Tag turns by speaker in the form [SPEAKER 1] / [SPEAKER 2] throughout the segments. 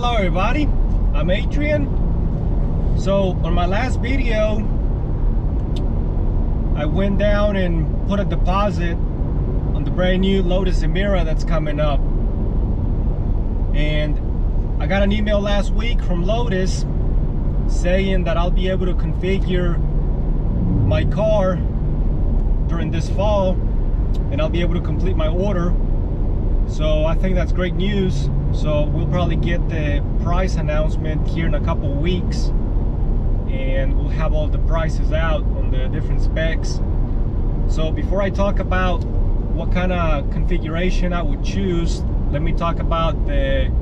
[SPEAKER 1] Hello everybody, I'm Adrian. So on my last video I went down and put a deposit on the brand new Lotus Emira that's coming up, and I got an email last week from Lotus saying that I'll be able to configure my car during this fall and I'll be able to complete my order. So I think that's great news. So we'll probably get the price announcement here in a couple of weeks, and we'll have all the prices out on the different specs. So before I talk about what kind of configuration I would choose, let me talk about the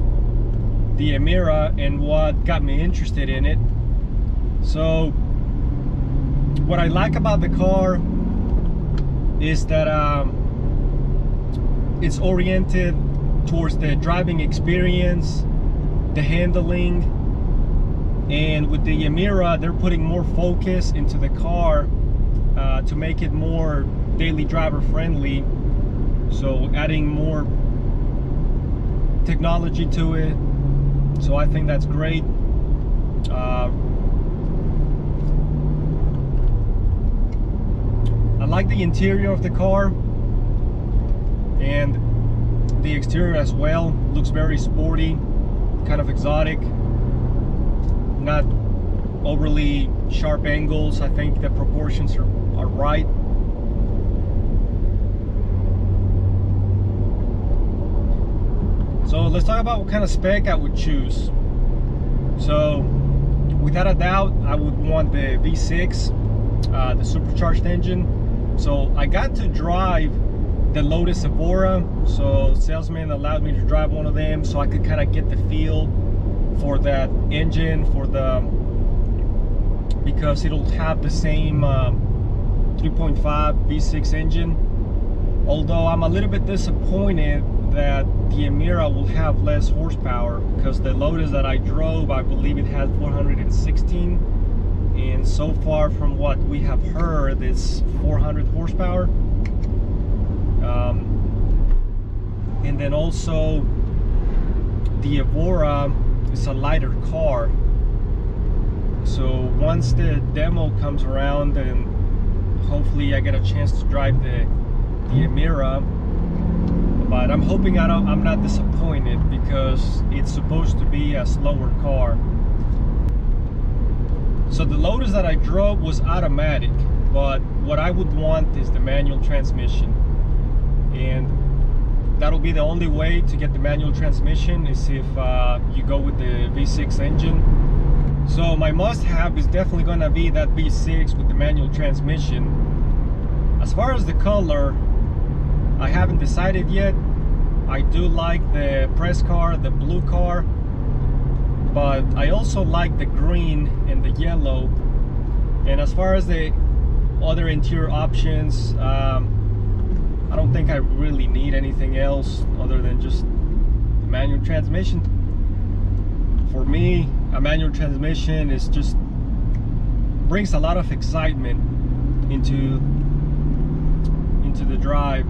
[SPEAKER 1] Emira and what got me interested in it. So what I like about the car is that it's oriented towards the driving experience, the handling, and with the Emira they're putting more focus into the car to make it more daily driver friendly, so adding more technology to it. So I think that's great. I like the interior of the car, and the exterior as well. Looks very sporty, kind of exotic, not overly sharp angles. I think the proportions are right. So let's talk about what kind of spec I would choose. So without a doubt I would want the V6, the supercharged engine. So I got to drive the Lotus Emira, so salesman allowed me to drive one of them so I could kind of get the feel for that engine, because it'll have the same 3.5 V6 engine. Although I'm a little bit disappointed that the Emira will have less horsepower, because the Lotus that I drove, I believe it had 416, and so far from what we have heard it's 400 horsepower. And then also the Evora is a lighter car, so once the demo comes around and hopefully I get a chance to drive the Emira, but I'm hoping I'm not disappointed, because it's supposed to be a slower car. So the Lotus that I drove was automatic, but what I would want is the manual transmission, and that'll be the only way to get the manual transmission is if you go with the V6 engine. So my must-have is definitely gonna be that V6 with the manual transmission. As far as the color, I haven't decided yet. I do like the press car, the blue car, but I also like the green and the yellow. And as far as the other interior options, I don't think I really need anything else other than just the manual transmission. For me, a manual transmission is just brings a lot of excitement into the drive.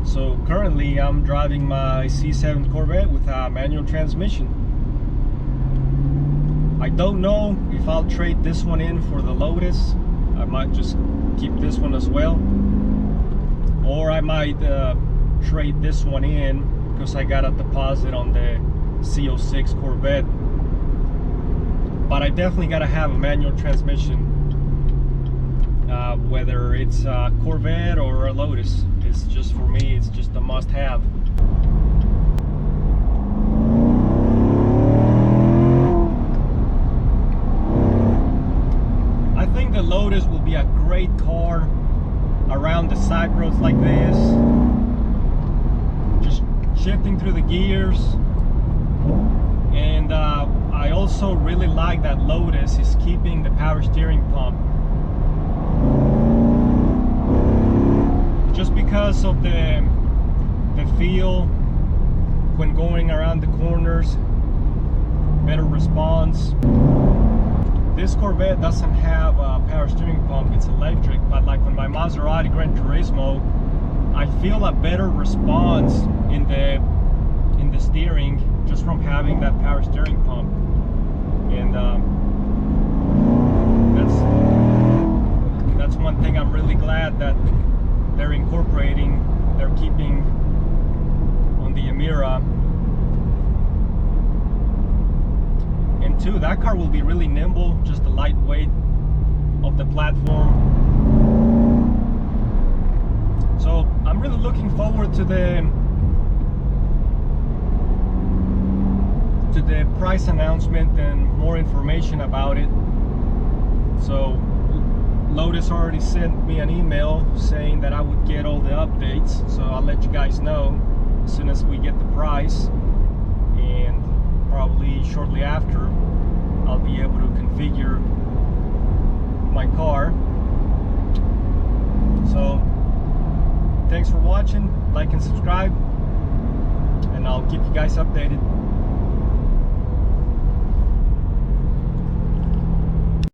[SPEAKER 1] So currently I'm driving my C7 Corvette with a manual transmission. I don't know if I'll trade this one in for the Lotus. I might just keep this one as well, or I might trade this one in because I got a deposit on the C06 Corvette. But I definitely gotta have a manual transmission, whether it's a Corvette or a Lotus. It's just, for me, it's just a must-have. I think the Lotus will be a great car around the side roads like this, just shifting through the gears. And I also really like that Lotus is keeping the power steering pump, just because of the feel when going around the corners, better response. This Corvette doesn't have a power steering pump, it's electric, but like on my Maserati Gran Turismo, I feel a better response in the steering, just just from having that power steering pump. And that's one thing I'm really glad that they're incorporating, they're keeping on the Emira. And two, that car will be really nimble, just the lightweight of the platform. So I'm really looking forward to the price announcement and more information about it. So Lotus already sent me an email saying that I would get all the updates, so I'll let you guys know as soon as we get the price, and probably shortly after I'll be able to configure my car. So thanks for watching, like and subscribe, and I'll keep you guys updated.